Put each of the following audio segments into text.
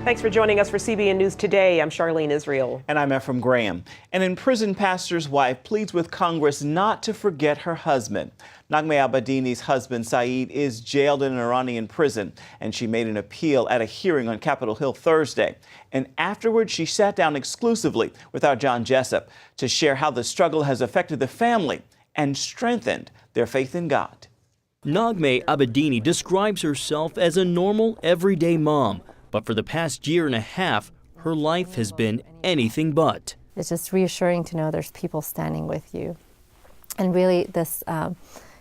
Thanks for joining us for CBN News Today. I'm Charlene Israel. And I'm Ephraim Graham. An imprisoned pastor's wife pleads with Congress not to forget her husband. Nagmeh Abedini's husband, Saeed, is jailed in an Iranian prison, and she made an appeal at a hearing on Capitol Hill Thursday. And afterwards, she sat down exclusively with our John Jessup to share how the struggle has affected the family and strengthened their faith in God. Nagmeh Abedini describes herself as a normal, everyday mom. But for the past year and a half, her life has been anything but. It's just reassuring to know there's people standing with you. And really, this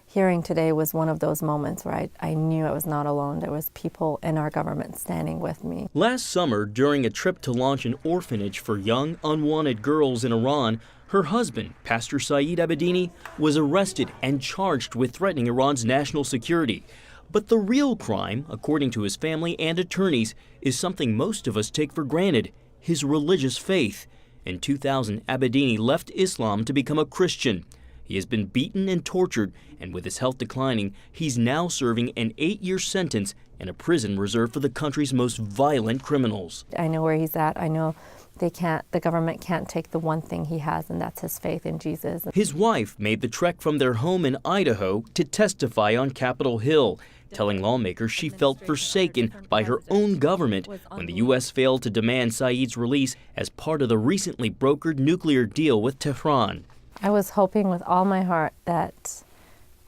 hearing today was one of those moments where I knew I was not alone. There was people in our government standing with me. Last summer, during a trip to launch an orphanage for young, unwanted girls in Iran, her husband, Pastor Saeed Abedini, was arrested and charged with threatening Iran's national security. But the real crime, according to his family and attorneys, is something most of us take for granted: his religious faith. In 2000, Abedini left Islam to become a Christian. He has been beaten and tortured, and with his health declining, he's now serving an 8-year sentence in a prison reserved for the country's most violent criminals. I know where he's at. I know the government can't take the one thing he has, and that's his faith in Jesus. His wife made the trek from their home in Idaho to testify on Capitol Hill, telling lawmakers she felt forsaken by her own government when the U.S. failed to demand Saeed's release as part of the recently brokered nuclear deal with Tehran. I was hoping with all my heart that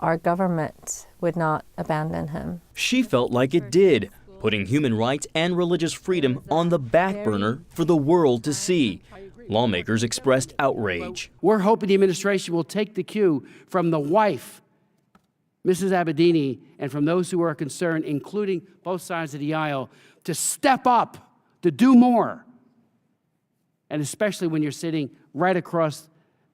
our government would not abandon him. She felt like it did, putting human rights and religious freedom on the back burner for the world to see. Lawmakers expressed outrage. We're hoping the administration will take the cue from the wife, Mrs. Abedini, and from those who are concerned, including both sides of the aisle, to step up, to do more. And especially when you're sitting right across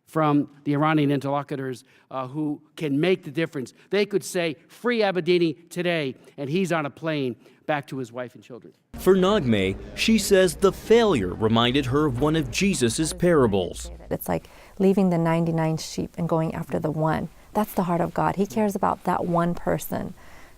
from the Iranian interlocutors who can make the difference. They could say, free Abedini today, and he's on a plane back to his wife and children. For Nagmeh, she says the failure reminded her of one of Jesus' parables. It's like leaving the 99 sheep and going after the one. That's the heart of God. He cares about that one person.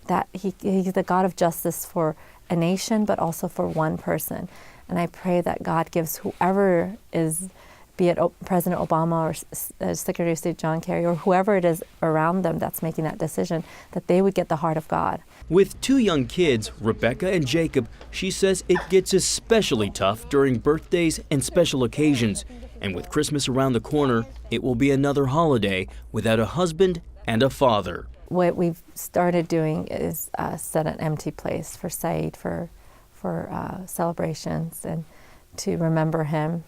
That he's the God of justice for a nation, but also for one person. And I pray that God gives whoever is, be it President Obama or Secretary of State John Kerry or whoever it is around them that's making that decision, that they would get the heart of God. With 2 young kids, Rebecca and Jacob, she says it gets especially tough during birthdays and special occasions. And with Christmas around the corner, it will be another holiday without a husband and a father. What we've started doing is set an empty place for Saeed for celebrations and to remember him,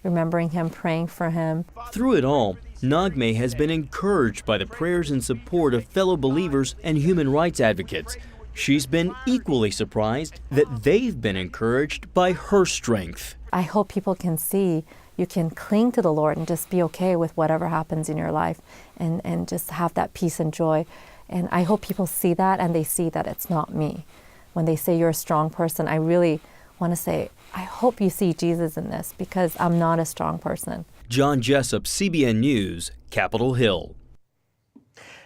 remembering him, praying for him. Through it all, Nagmeh has been encouraged by the prayers and support of fellow believers and human rights advocates. She's been equally surprised that they've been encouraged by her strength. I hope people can see you can cling to the Lord and just be okay with whatever happens in your life and just have that peace and joy. And I hope people see that and they see that it's not me. When they say you're a strong person, I really want to say, I hope you see Jesus in this because I'm not a strong person. John Jessup, CBN News, Capitol Hill.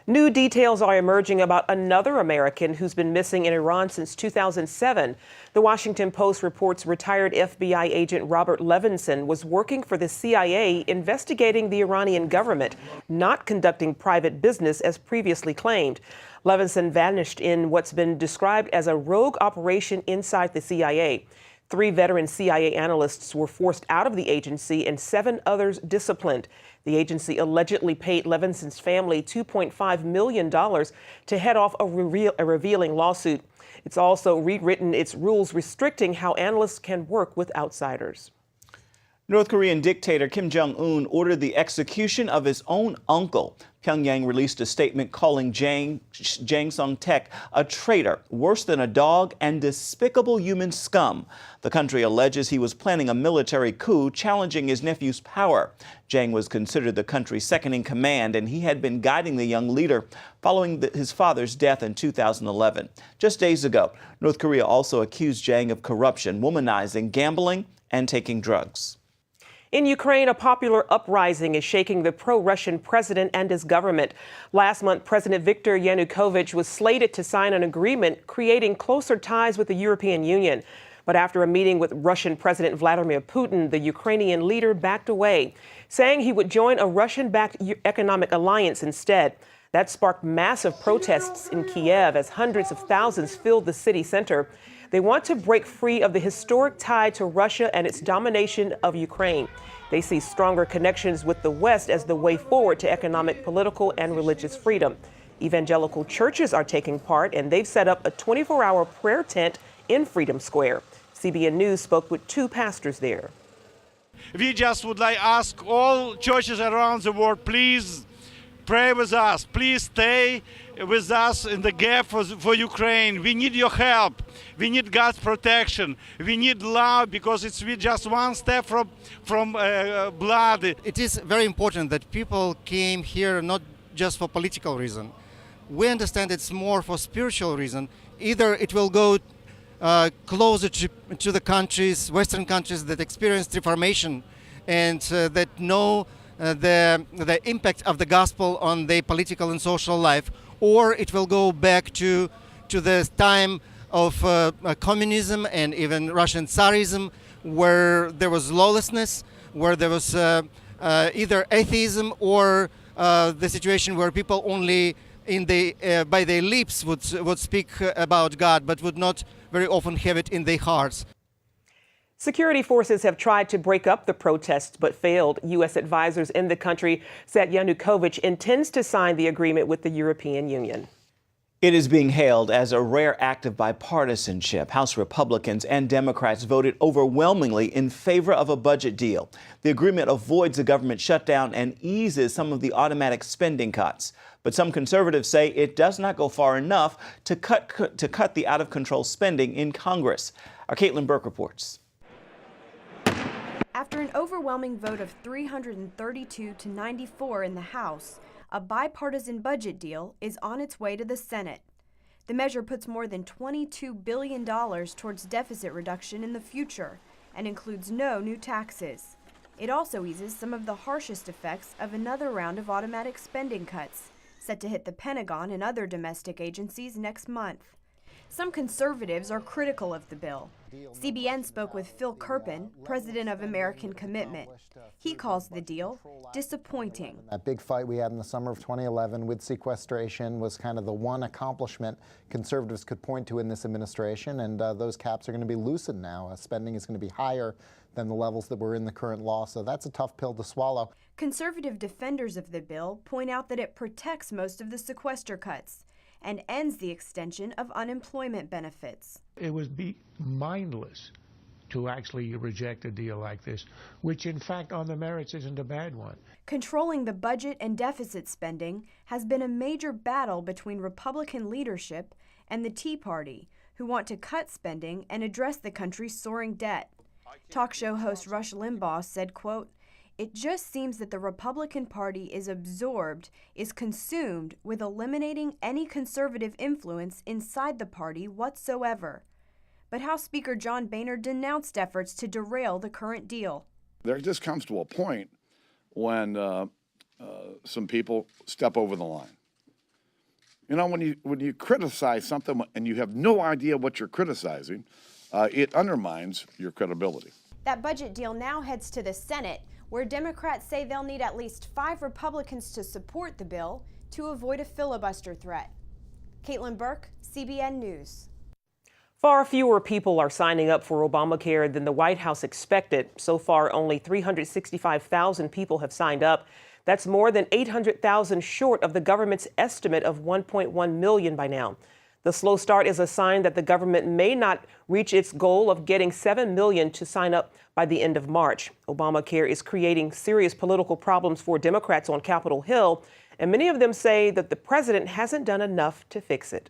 New details are emerging about another American who's been missing in Iran since 2007. The Washington Post reports retired FBI agent Robert Levinson was working for the CIA investigating the Iranian government, not conducting private business as previously claimed. Levinson vanished in what's been described as a rogue operation inside the CIA. 3 veteran CIA analysts were forced out of the agency and 7 others disciplined. The agency allegedly paid Levinson's family $2.5 million to head off a revealing lawsuit. It's also rewritten its rules restricting how analysts can work with outsiders. North Korean dictator Kim Jong-un ordered the execution of his own uncle. Pyongyang released a statement calling Jang Song-taek a traitor, worse than a dog, and despicable human scum. The country alleges he was planning a military coup challenging his nephew's power. Jang was considered the country's second in command, and he had been guiding the young leader following his father's death in 2011. Just days ago, North Korea also accused Jang of corruption, womanizing, gambling, and taking drugs. In Ukraine, a popular uprising is shaking the pro-Russian president and his government. Last month, President Viktor Yanukovych was slated to sign an agreement creating closer ties with the European Union. But after a meeting with Russian President Vladimir Putin, the Ukrainian leader backed away, saying he would join a Russian-backed economic alliance instead. That sparked massive protests in Kiev as hundreds of thousands filled the city center. They want to break free of the historic tie to Russia and its domination of Ukraine. They see stronger connections with the West as the way forward to economic, political, and religious freedom. Evangelical churches are taking part, and they've set up a 24-hour prayer tent in Freedom Square. CBN News spoke with two pastors there. We just would like ask all churches around the world, please pray with us. Please stay with us in the gap for Ukraine. We need your help. We need God's protection. We need love, because we're just one step from blood. It is very important that people came here not just for political reason. We understand it's more for spiritual reason. Either it will go closer to the countries, Western countries that experienced Reformation and that know the impact of the gospel on their political and social life, or it will go back to the time of communism and even Russian Tsarism, where there was lawlessness, where there was either atheism or the situation where people only by their lips would speak about God, but would not very often have it in their hearts. Security forces have tried to break up the protests but failed. U.S. advisors in the country said Yanukovych intends to sign the agreement with the European Union. It is being hailed as a rare act of bipartisanship. House Republicans and Democrats voted overwhelmingly in favor of a budget deal. The agreement avoids a government shutdown and eases some of the automatic spending cuts. But some conservatives say it does not go far enough to cut the out-of-control spending in Congress. Our Caitlin Burke reports. After an overwhelming vote of 332 to 94 in the House, a bipartisan budget deal is on its way to the Senate. The measure puts more than $22 billion towards deficit reduction in the future and includes no new taxes. It also eases some of the harshest effects of another round of automatic spending cuts, set to hit the Pentagon and other domestic agencies next month. Some conservatives are critical of the bill. CBN spoke with Phil Kerpen, president of American Commitment. He calls the deal disappointing. That big fight we had in the summer of 2011 with sequestration was kind of the one accomplishment conservatives could point to in this administration, and those caps are going to be loosened now. Spending is going to be higher than the levels that were in the current law, so that's a tough pill to swallow. Conservative defenders of the bill point out that it protects most of the sequester cuts and ends the extension of unemployment benefits. It would be mindless to actually reject a deal like this, which in fact on the merits isn't a bad one. Controlling the budget and deficit spending has been a major battle between Republican leadership and the Tea Party, who want to cut spending and address the country's soaring debt. Talk show host Rush Limbaugh said, quote, "It just seems that the Republican Party is consumed with eliminating any conservative influence inside the party whatsoever." But House Speaker John Boehner denounced efforts to derail the current deal. There just comes to a point when some people step over the line. You know, when you criticize something and you have no idea what you're criticizing, it undermines your credibility. That budget deal now heads to the Senate, where Democrats say they'll need at least 5 Republicans to support the bill to avoid a filibuster threat. Caitlin Burke, CBN News. Far fewer people are signing up for Obamacare than the White House expected. So far, only 365,000 people have signed up. That's more than 800,000 short of the government's estimate of 1.1 million by now. The slow start is a sign that the government may not reach its goal of getting 7 million to sign up by the end of March. Obamacare is creating serious political problems for Democrats on Capitol Hill, and many of them say that the president hasn't done enough to fix it.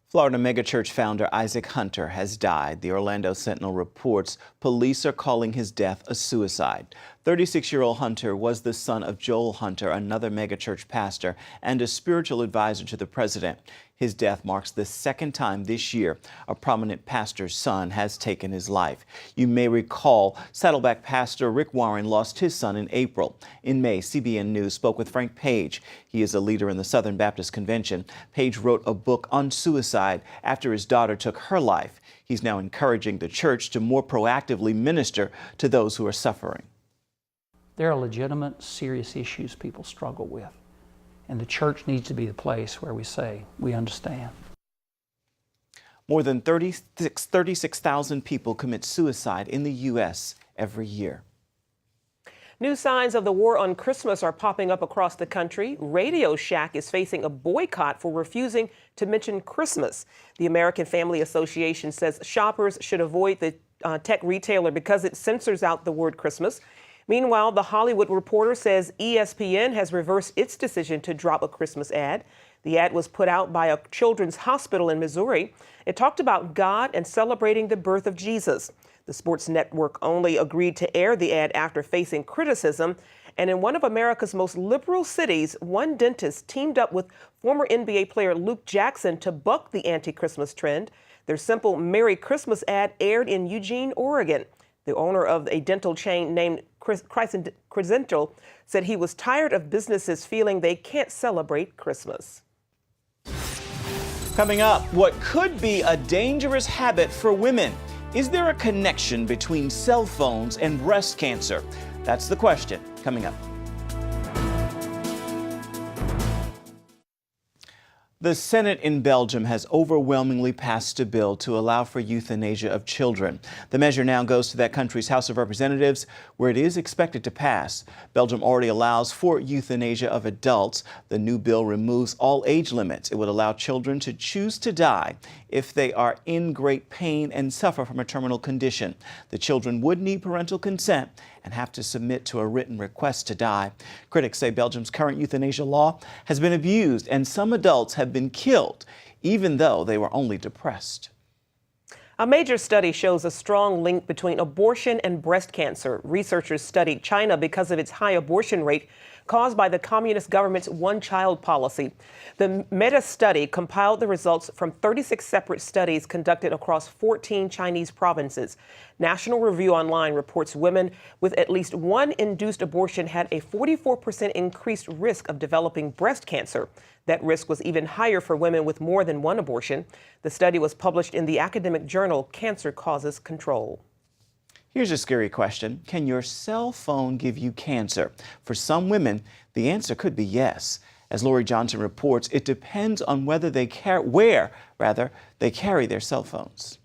Florida megachurch founder Isaac Hunter has died. The Orlando Sentinel reports police are calling his death a suicide. 36-year-old Hunter was the son of Joel Hunter, another megachurch pastor and a spiritual advisor to the president. His death marks the second time this year a prominent pastor's son has taken his life. You may recall Saddleback pastor Rick Warren lost his son in April. In May, CBN News spoke with Frank Page. He is a leader in the Southern Baptist Convention. Page wrote a book on suicide after his daughter took her life. He's now encouraging the church to more proactively minister to those who are suffering. There are legitimate, serious issues people struggle with. And the church needs to be the place where we say, we understand. More than 36,000 people commit suicide in the U.S. every year. New signs of the war on Christmas are popping up across the country. Radio Shack is facing a boycott for refusing to mention Christmas. The American Family Association says shoppers should avoid the tech retailer because it censors out the word Christmas. Meanwhile, The Hollywood Reporter says ESPN has reversed its decision to drop a Christmas ad. The ad was put out by a children's hospital in Missouri. It talked about God and celebrating the birth of Jesus. The sports network only agreed to air the ad after facing criticism. And in one of America's most liberal cities, one dentist teamed up with former NBA player Luke Jackson to buck the anti-Christmas trend. Their simple Merry Christmas ad aired in Eugene, Oregon. The owner of a dental chain named Crescental said he was tired of businesses feeling they can't celebrate Christmas. Coming up, what could be a dangerous habit for women? Is there a connection between cell phones and breast cancer? That's the question coming up. The Senate in Belgium has overwhelmingly passed a bill to allow for euthanasia of children. The measure now goes to that country's House of Representatives, where it is expected to pass. Belgium already allows for euthanasia of adults. The new bill removes all age limits. It would allow children to choose to die if they are in great pain and suffer from a terminal condition. The children would need parental consent and have to submit to a written request to die. Critics say Belgium's current euthanasia law has been abused and some adults have been killed, even though they were only depressed. A major study shows a strong link between abortion and breast cancer. Researchers studied China because of its high abortion rate caused by the communist government's one-child policy. The meta-study compiled the results from 36 separate studies conducted across 14 Chinese provinces. National Review Online reports women with at least one induced abortion had a 44% increased risk of developing breast cancer. That risk was even higher for women with more than one abortion. The study was published in the academic journal Cancer Causes Control. Here's a scary question. Can your cell phone give you cancer? For some women, the answer could be yes. As Lori Johnson reports, it depends on where they carry their cell phones.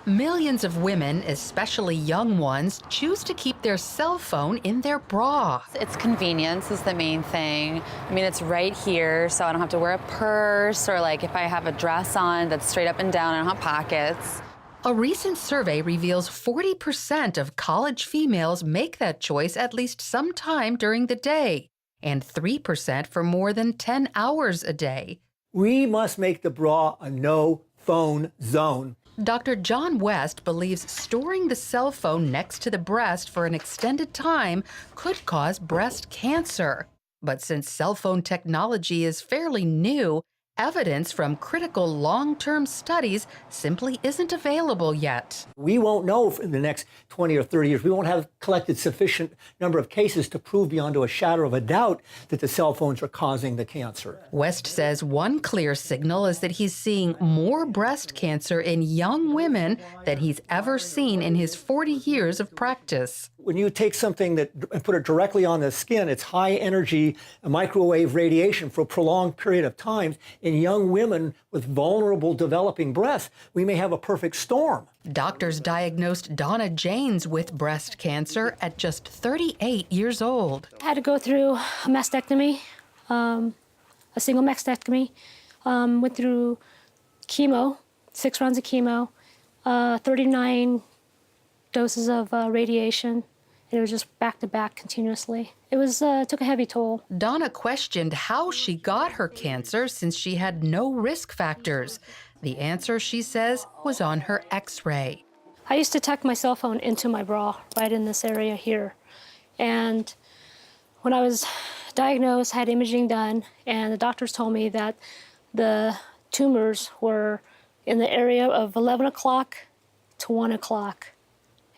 Millions of women, especially young ones, choose to keep their cell phone in their bra. It's convenience is the main thing. I mean, it's right here, so I don't have to wear a purse, or like if I have a dress on that's straight up and down, I don't have pockets. A recent survey reveals 40% of college females make that choice at least sometime during the day, and 3% for more than 10 hours a day. We must make the bra a no-phone zone. Dr. John West believes storing the cell phone next to the breast for an extended time could cause breast cancer. But since cell phone technology is fairly new, evidence from critical long-term studies simply isn't available yet. We won't know if in the next 20 or 30 years. We won't have collected sufficient number of cases to prove beyond a shadow of a doubt that the cell phones are causing the cancer. West says one clear signal is that he's seeing more breast cancer in young women than he's ever seen in his 40 years of practice. When you take something and put it directly on the skin, it's high energy microwave radiation for a prolonged period of time. In young women with vulnerable developing breasts, we may have a perfect storm. Doctors diagnosed Donna Janes with breast cancer at just 38 years old. I had to go through a mastectomy, a single mastectomy, went through chemo, 6 rounds of chemo, 39 doses of radiation. It was just back to back continuously. It was took a heavy toll. Donna questioned how she got her cancer since she had no risk factors. The answer, she says, was on her X-ray. I used to tuck my cell phone into my bra right in this area here. And when I was diagnosed, had imaging done, and the doctors told me that the tumors were in the area of 11 o'clock to 1 o'clock.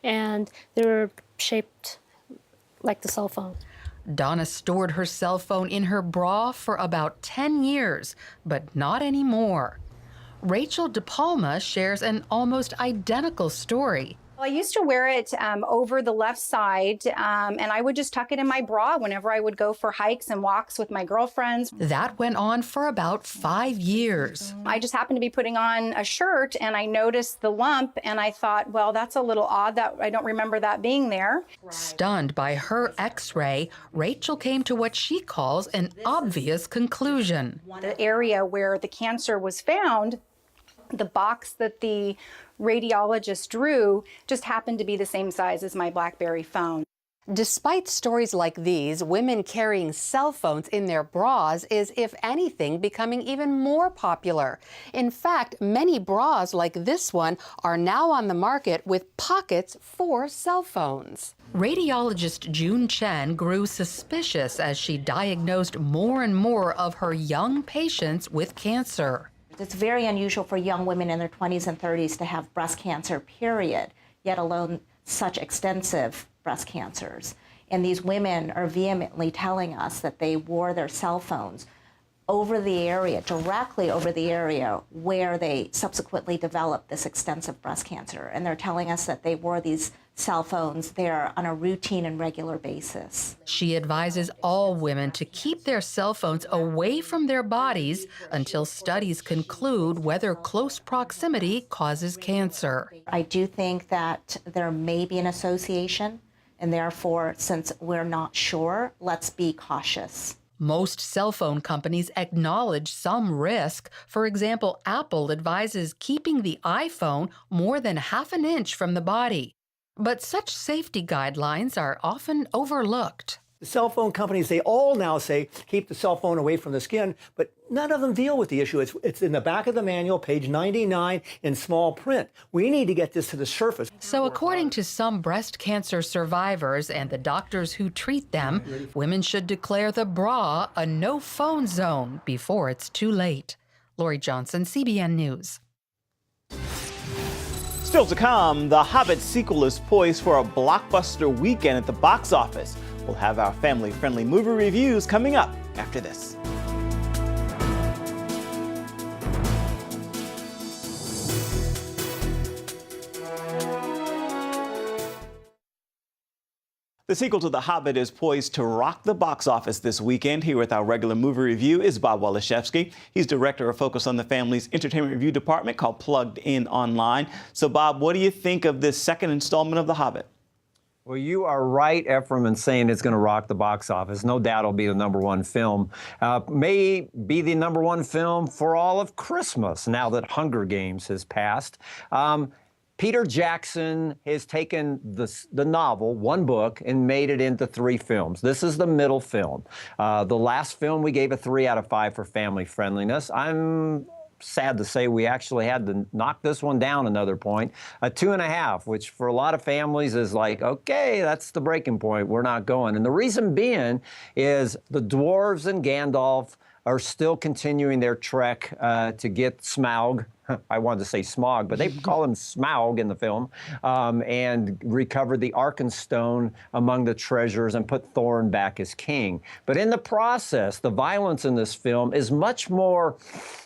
And they were shaped like the cell phone. Donna stored her cell phone in her bra for about 10 years, but not anymore. Rachel DePalma shares an almost identical story. I used to wear it over the left side, and I would just tuck it in my bra whenever I would go for hikes and walks with my girlfriends. That went on for about 5 years. I just happened to be putting on a shirt, and I noticed the lump, and I thought, well, that's a little odd. That I don't remember that being there. Stunned by her X-ray, Rachel came to what she calls an obvious conclusion. The area where the cancer was found, the box that the radiologist drew just happened to be the same size as my BlackBerry phone. Despite stories like these, women carrying cell phones in their bras is, if anything, becoming even more popular. In fact, many bras like this one are now on the market with pockets for cell phones. Radiologist June Chen grew suspicious as she diagnosed more and more of her young patients with cancer. It's very unusual for young women in their 20s and 30s to have breast cancer, period, yet alone such extensive breast cancers. And these women are vehemently telling us that they wore their cell phones over the area, directly over the area where they subsequently developed this extensive breast cancer. And they're telling us that they wore these cell phones there on a routine and regular basis. She advises all women to keep their cell phones away from their bodies until studies conclude whether close proximity causes cancer. I do think that there may be an association, and therefore, since we're not sure, let's be cautious. Most cell phone companies acknowledge some risk. For example, Apple advises keeping the iPhone more than ½ an inch from the body. But such safety guidelines are often overlooked. The cell phone companies, they all now say, keep the cell phone away from the skin, but none of them deal with the issue. It's in the back of the manual, page 99, in small print. We need to get this to the surface. So according to some breast cancer survivors and the doctors who treat them, women should declare the bra a no-phone zone before it's too late. Lori Johnson, CBN News. Still to come, The Hobbit sequel is poised for a blockbuster weekend at the box office. We'll have our family-friendly movie reviews coming up after this. The sequel to The Hobbit is poised to rock the box office this weekend. Here with our regular movie review is Bob Waliszewski. He's director of Focus on the Family's entertainment review department called Plugged In Online. So, Bob, what do you think of this second installment of The Hobbit? Well, you are right, Ephraim, in saying it's going to rock the box office. No doubt it'll be the #1 film. May be the #1 film for all of Christmas now that Hunger Games has passed. Peter Jackson has taken the novel, one book, and made it into 3 films. This is the middle film. The last film, we gave a 3 out of 5 for family friendliness. I'm sad to say we actually had to knock this one down another point. A 2.5, which for a lot of families is like, okay, that's the breaking point. We're not going. And the reason being is the dwarves and Gandalf are still continuing their trek to get Smaug. I wanted to say Smog, but they call him Smaug in the film, and recover the Arkenstone among the treasures and put Thorin back as king. But in the process, the violence in this film is much more,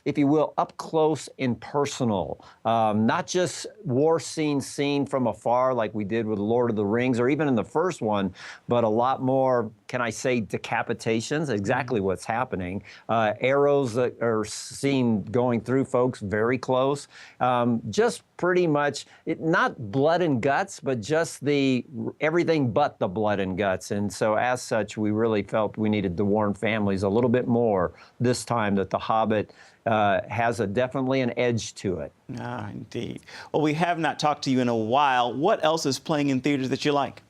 if you will, up close and personal. Not just war scenes seen from afar like we did with Lord of the Rings or even in the first one, but a lot more, can I say, decapitations, exactly what's happening. Arrows that are seen going through folks very close. Just pretty much, not blood and guts, but just everything but the blood and guts. And so as such, we really felt we needed to warn families a little bit more this time that The Hobbit has definitely an edge to it. Ah, indeed. Well, we have not talked to you in a while. What else is playing in theaters that you like?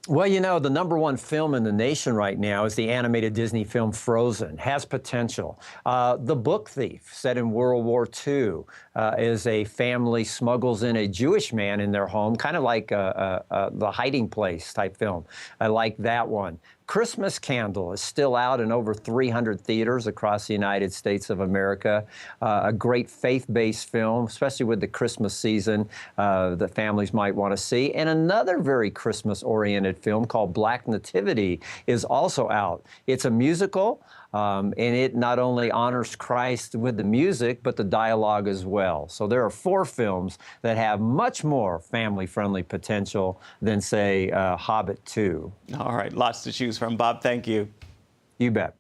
Well, you know, the #1 film in the nation right now is the animated Disney film Frozen. Has potential. The Book Thief, set in World War II, is a family smuggles in a Jewish man in their home, kind of like the Hiding Place type film. I like that one. Christmas Candle is still out in over 300 theaters across the United States of America. A great faith-based film, especially with the Christmas season, that families might want to see. And another very Christmas-oriented film called Black Nativity is also out. It's a musical, and it not only honors Christ with the music, but the dialogue as well. So there are 4 films that have much more family-friendly potential than, say, Hobbit 2. All right, lots to choose from. Bob, thank you. You bet.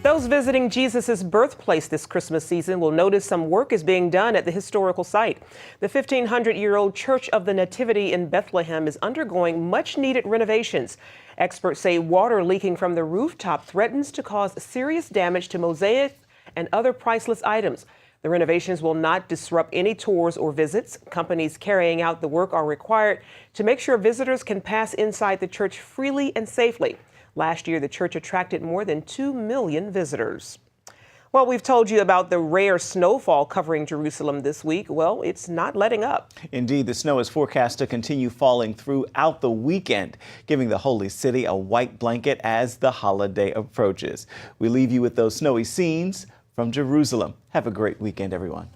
Those visiting Jesus' birthplace this Christmas season will notice some work is being done at the historical site. The 1,500-year-old Church of the Nativity in Bethlehem is undergoing much-needed renovations. Experts say water leaking from the rooftop threatens to cause serious damage to mosaics and other priceless items. The renovations will not disrupt any tours or visits. Companies carrying out the work are required to make sure visitors can pass inside the church freely and safely. Last year, the church attracted more than 2 million visitors. Well, we've told you about the rare snowfall covering Jerusalem this week. Well, it's not letting up. Indeed, the snow is forecast to continue falling throughout the weekend, giving the Holy City a white blanket as the holiday approaches. We leave you with those snowy scenes from Jerusalem. Have a great weekend, everyone.